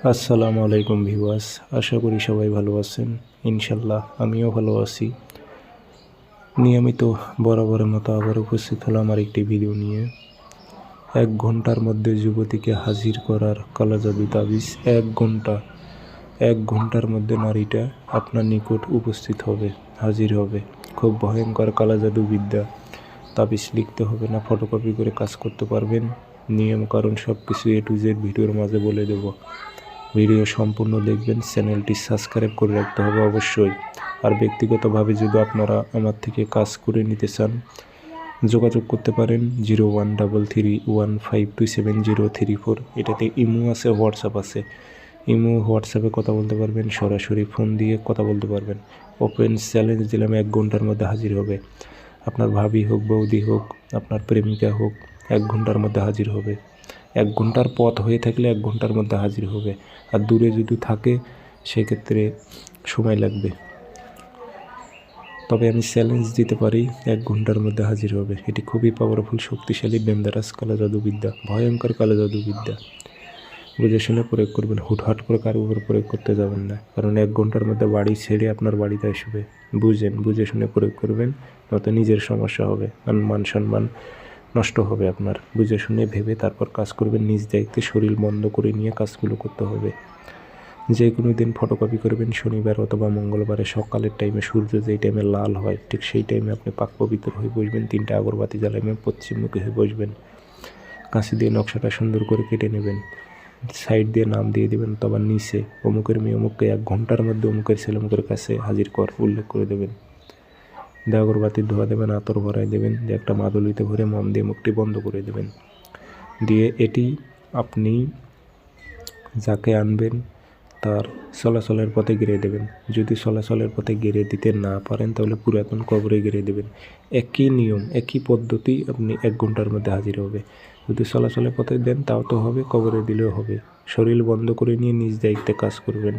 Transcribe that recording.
আসসালামু আলাইকুম ভিউয়ার্স, আশা করি সবাই ভালো আছেন। ইনশাল্লাহ আমিও ভালো আছি। নিয়মিত বরাবরের মতো আবার উপস্থিত হলাম আমার একটি ভিডিও নিয়ে। 1 ঘন্টার মধ্যে যুবতীকে হাজির করার কালা জাদু তাবিজ। 1 ঘন্টার মধ্যে নারীটা আপনার নিকট উপস্থিত হবে, হাজির হবে। খুব ভয়ঙ্কর কালা জাদু বিদ্যা। তাবিজ লিখতে হবে না, ফটোকপি করে কাজ করতে পারবেন। নিয়ম কারণ সব কিছু A to Z ভিডিওর মাঝে বলে দেব। ভিডিও সম্পূর্ণ দেখবেন, চ্যানেলটি সাবস্ক্রাইব করে রাখতে হবে অবশ্যই। আর ব্যক্তিগতভাবে যদি আপনারা আমার থেকে কাজ করে নিতে চান, যোগাযোগ করতে পারেন 013315273034। এটাতে ইমো আছে, হোয়াটসঅ্যাপ আছে। ইমো হোয়াটসঅ্যাপে কথা বলতে পারবেন, সরাসরি ফোন দিয়ে কথা বলতে পারবেন। ওপেন চ্যালেঞ্জ দিলাম, 1 ঘন্টার মধ্যে হাজির হবে। আপনার ভাবি হোক, বৌদি হোক, আপনার প্রেমিকা হোক, 1 ঘন্টার মধ্যে হাজির হবে। 1 ঘন্টার পথ হয়ে থাকলে 1 ঘন্টার মধ্যে হাজির হবে। আর দূরে যদি থাকে সেক্ষেত্রে সময় লাগবে। তবে আমি চ্যালেঞ্জ দিতে পারি 1 ঘন্টার মধ্যে হাজির হবে। এটি খুবই পাওয়ারফুল, শক্তিশালী, ডেঞ্জারাস কালা জাদুবিদ্যা, ভয়ঙ্কর কালা জাদুবিদ্যা। বুঝে শুনে প্রয়োগ করবেন, হুটহাট করে কারোর উপর প্রয়োগ করতে যাবেন না, কারণ 1 ঘন্টার মধ্যে বাড়ি ছেড়ে আপনার বাড়িতে আসবে। বুঝে শুনে প্রয়োগ করবেন, নয়তো নিজের সমস্যা হবে, মান সম্মান নষ্ট হবে আপনার। বুঝে শুনে ভেবে তারপর কাজ করবেন, নিজ দায়িত্বে শরীর বন্ধ করে নিয়ে কাজগুলো করতে হবে। যে কোনো দিন ফটোকপি করবেন, শনিবার অথবা মঙ্গলবারে সকালের টাইমে, সূর্য যেই টাইমে লাল হয় ঠিক সেই টাইমে আপনি পাক পবিত্র হয়ে বসবেন। 3টা আগরবাতি জ্বালাবেন, পশ্চিমমুখী হয়ে বসবেন। কাঁচি দিয়ে নকশাটা সুন্দর করে কেটে নেবেন, সাইড দিয়ে নাম দিয়ে দেবেন, অথবা নিচে অমুকের মেয়ে অমুককে 1 ঘন্টার মধ্যে অমুকের ছেলে অমুকের কাছে হাজির কর উল্লেখ করে দেবেন। আগরবাতির ধোয়া দেবেন, আতর ভরাই দেবেন, যে একটা মাদুলিতে ভরে মম দিয়ে মুখটি বন্ধ করে দেবেন। দিয়ে এটি আপনি যাকে আনবেন তার চলাচলের পথে গেড়ে দেবেন। যদি চলাচলের পথে গেড়ে দিতে না পারেন তাহলে পুরাতন কবরে গেড়ে দেবেন। একই নিয়ম, একই পদ্ধতি, আপনি 1 ঘন্টার মধ্যে হাজির হবে। যদি চলাচলের পথে দেন তাও তো হবে, কবরে দিলেও হবে। শরীর বন্ধ করে নিয়ে নিজ দায়িত্বে কাজ করবেন।